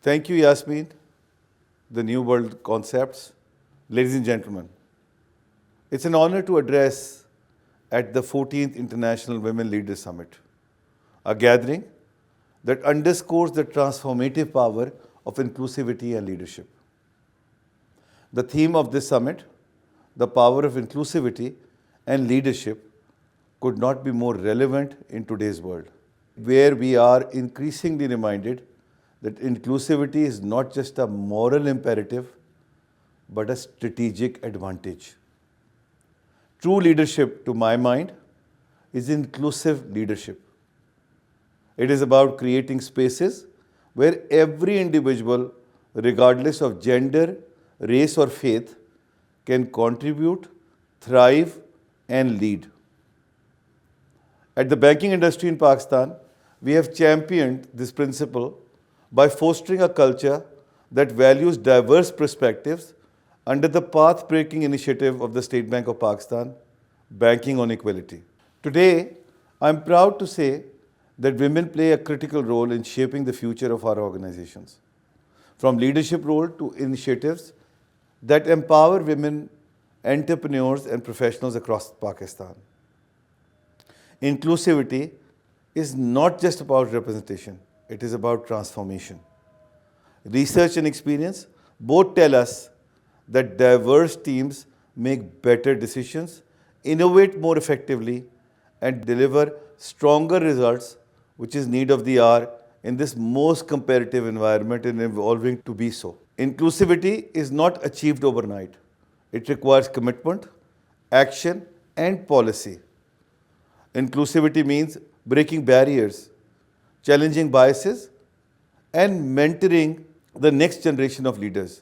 Thank you, Yasmin, the New World Concepts. Ladies and gentlemen, it's an honor to address at the 14th International Women Leaders Summit, a gathering that underscores the transformative power of inclusivity and leadership. The theme of this summit, the power of inclusivity and leadership, could not be more relevant in today's world, where we are increasingly reminded that inclusivity is not just a moral imperative, but a strategic advantage. True leadership, to my mind, is inclusive leadership. It is about creating spaces where every individual, regardless of gender, race, or faith, can contribute, thrive, and lead. At the banking industry in Pakistan, we have championed this principle by fostering a culture that values diverse perspectives under the path-breaking initiative of the State Bank of Pakistan, Banking on Equality. Today, I'm proud to say that women play a critical role in shaping the future of our organizations, from leadership role to initiatives that empower women, entrepreneurs, and professionals across Pakistan. Inclusivity is not just about representation, it is about transformation. Research and experience both tell us that diverse teams make better decisions, innovate more effectively, and deliver stronger results, which is need of the hour in this most competitive environment and evolving to be so. Inclusivity is not achieved overnight. It requires commitment, action, and policy. Inclusivity means breaking barriers, challenging biases, and mentoring the next generation of leaders.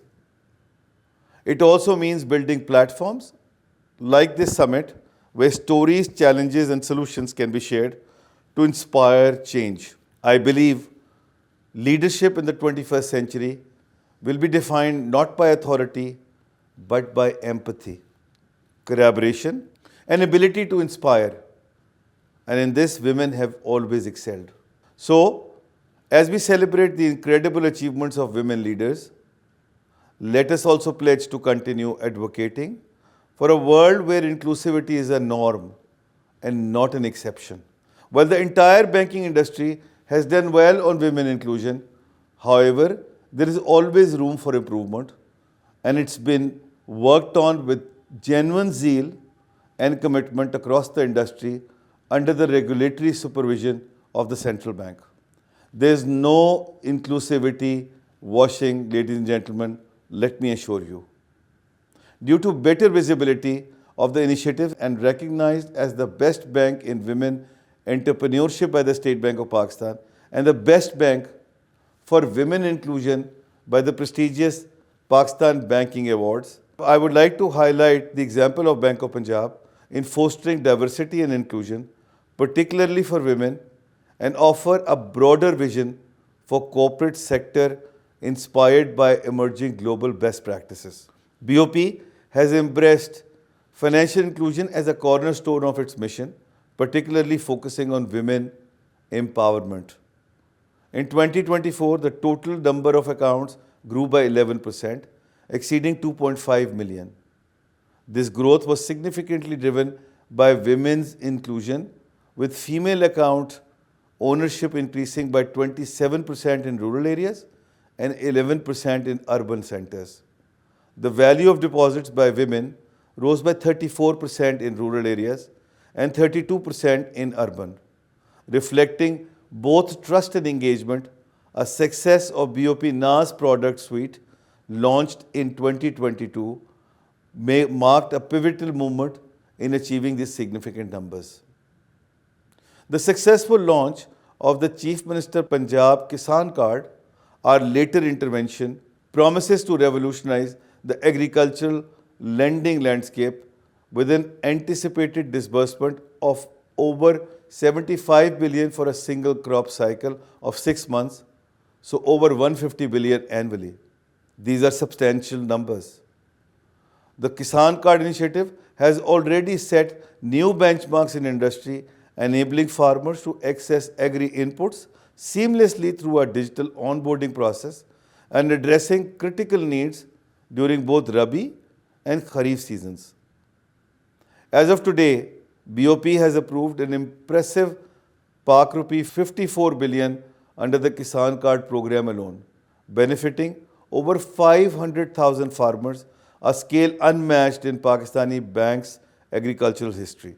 It also means building platforms like this summit where stories, challenges, and solutions can be shared to inspire change. I believe leadership in the 21st century will be defined not by authority, but by empathy, collaboration, and ability to inspire. And in this, women have always excelled. So, as we celebrate the incredible achievements of women leaders, let us also pledge to continue advocating for a world where inclusivity is a norm and not an exception. While the entire banking industry has done well on women inclusion, however, there is always room for improvement, and it's been worked on with genuine zeal and commitment across the industry under the regulatory supervision of the central bank. There is no inclusivity washing, ladies and gentlemen, let me assure you. Due to better visibility of the initiative and recognized as the best bank in women entrepreneurship by the State Bank of Pakistan and the best bank for women inclusion by the prestigious Pakistan Banking Awards, I would like to highlight the example of Bank of Punjab in fostering diversity and inclusion, particularly for women, and offer a broader vision for corporate sector inspired by emerging global best practices. BOP has embraced financial inclusion as a cornerstone of its mission, particularly focusing on women empowerment. In 2024, the total number of accounts grew by 11%, exceeding 2.5 million. This growth was significantly driven by women's inclusion, with female account ownership increasing by 27% in rural areas and 11% in urban centers. The value of deposits by women rose by 34% in rural areas and 32% in urban, reflecting both trust and engagement. A success of BOP NAS product suite launched in 2022 marked a pivotal moment in achieving these significant numbers. The successful launch of the Chief Minister Punjab Kisan Card, our later intervention, promises to revolutionize the agricultural lending landscape with an anticipated disbursement of over 75 billion for a single crop cycle of 6 months, so over 150 billion annually. These are substantial numbers. The Kisan Card initiative has already set new benchmarks in industry, enabling farmers to access agri inputs seamlessly through a digital onboarding process, and addressing critical needs during both Rabi and Kharif seasons. As of today, BOP has approved an impressive Pak rupee 54 billion under the Kisan Card program alone, benefiting over 500,000 farmers, a scale unmatched in Pakistani banks' agricultural history.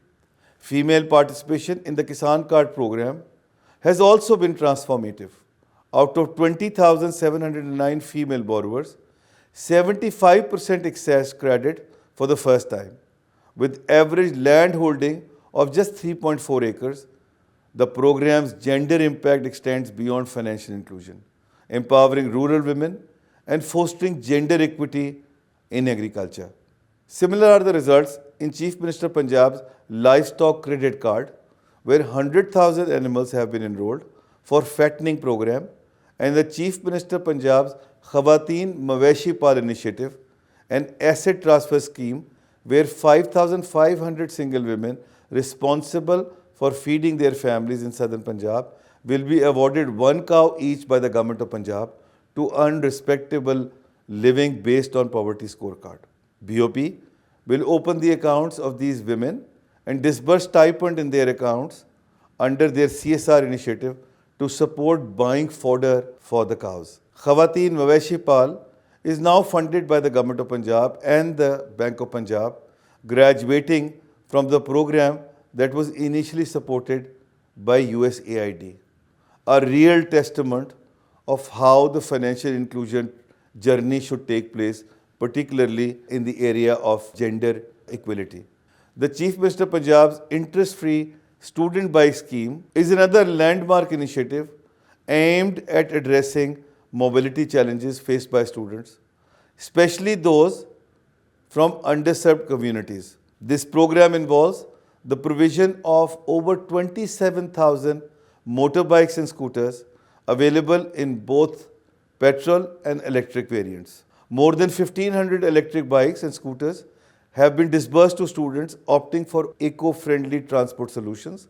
Female participation in the Kisan Card program has also been transformative. Out of 20,709 female borrowers, 75% accessed credit for the first time. With average land holding of just 3.4 acres, the program's gender impact extends beyond financial inclusion, empowering rural women and fostering gender equity in agriculture. Similar are the results in Chief Minister Punjab's Livestock Credit Card, where 100,000 animals have been enrolled for fattening program, and the Chief Minister Punjab's Khawateen Maweshi Pal initiative, an asset transfer scheme where 5,500 single women responsible for feeding their families in southern Punjab will be awarded one cow each by the government of Punjab to earn respectable living based on poverty scorecard. BOP will open the accounts of these women and disburse stipend in their accounts under their CSR initiative to support buying fodder for the cows. Khawateen Maweshi Pal is now funded by the Government of Punjab and the Bank of Punjab, graduating from the program that was initially supported by USAID. A real testament of how the financial inclusion journey should take place, particularly in the area of gender equality. The Chief Minister Punjab's interest-free student bike scheme is another landmark initiative aimed at addressing mobility challenges faced by students, especially those from underserved communities. This program involves the provision of over 27,000 motorbikes and scooters available in both petrol and electric variants. More than 1,500 electric bikes and scooters have been disbursed to students opting for eco-friendly transport solutions,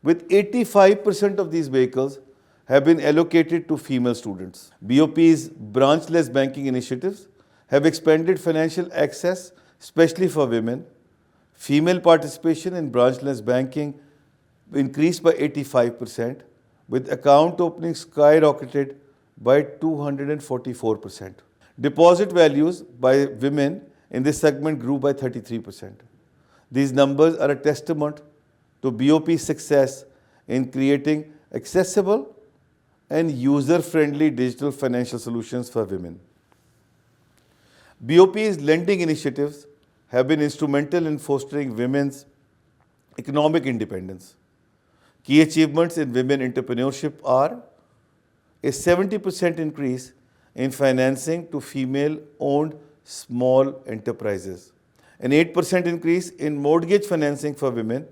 with 85% of these vehicles have been allocated to female students. BOP's branchless banking initiatives have expanded financial access, especially for women. Female participation in branchless banking increased by 85%, with account openings skyrocketed by 244%. Deposit values by women in this segment grew by 33%. These numbers are a testament to BOP's success in creating accessible and user-friendly digital financial solutions for women. BOP's lending initiatives have been instrumental in fostering women's economic independence. Key achievements in women entrepreneurship are a 70% increase in financing to female-owned small enterprises, an 8% increase in mortgage financing for women,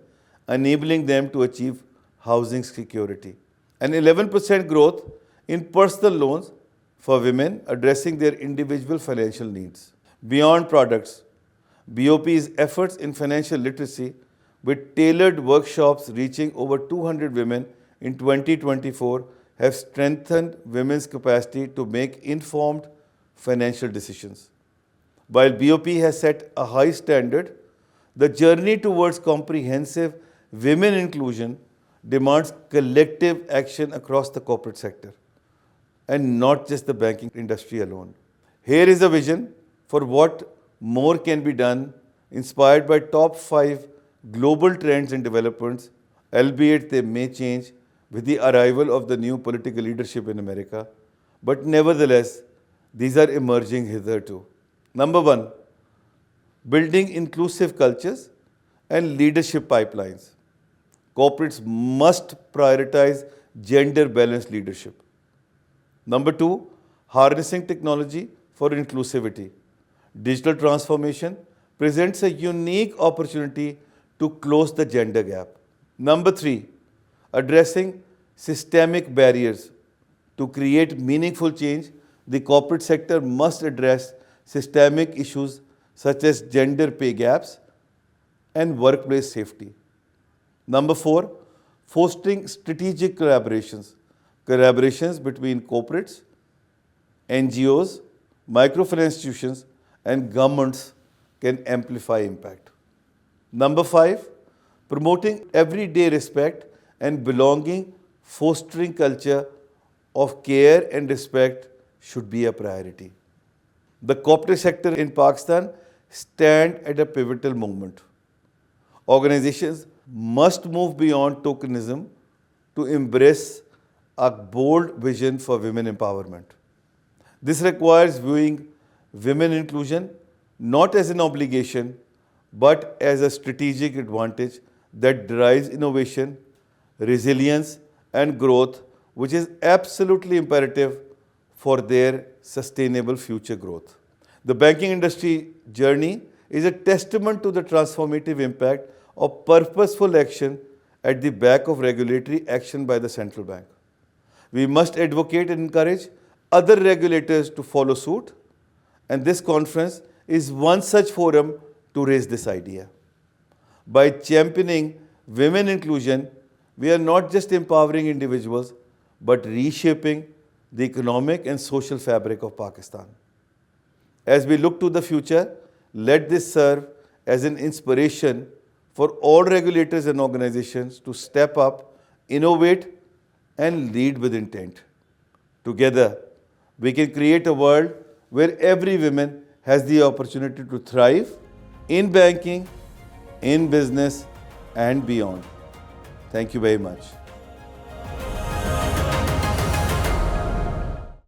enabling them to achieve housing security, an 11% growth in personal loans for women addressing their individual financial needs. Beyond products, BOP's efforts in financial literacy with tailored workshops reaching over 200 women in 2024 have strengthened women's capacity to make informed financial decisions. While BOP has set a high standard, the journey towards comprehensive women inclusion demands collective action across the corporate sector and not just the banking industry alone. Here is a vision for what more can be done, inspired by top 5 global trends and developments, albeit they may change with the arrival of the new political leadership in America. But nevertheless, these are emerging hitherto. Number 1, building inclusive cultures and leadership pipelines. Corporates must prioritize gender-balanced leadership. Number 2, harnessing technology for inclusivity. Digital transformation presents a unique opportunity to close the gender gap. Number 3, addressing systemic barriers. To create meaningful change, the corporate sector must address systemic issues such as gender pay gaps and workplace safety. Number 4, fostering strategic collaborations. Collaborations between corporates, NGOs, microfinance institutions, and governments can amplify impact. Number 5, promoting everyday respect and belonging, fostering culture of care and respect should be a priority. The corporate sector in Pakistan stand at a pivotal moment. Organizations must move beyond tokenism to embrace a bold vision for women empowerment. This requires viewing women inclusion not as an obligation but as a strategic advantage that drives innovation, resilience, and growth, which is absolutely imperative for their sustainable future growth. The banking industry journey is a testament to the transformative impact of purposeful action at the back of regulatory action by the central bank. We must advocate and encourage other regulators to follow suit, and this conference is one such forum to raise this idea. By championing women inclusion, we are not just empowering individuals, but reshaping the economic and social fabric of Pakistan. As we look to the future, let this serve as an inspiration for all regulators and organizations to step up, innovate, and lead with intent. Together, we can create a world where every woman has the opportunity to thrive in banking, in business, and beyond. Thank you very much.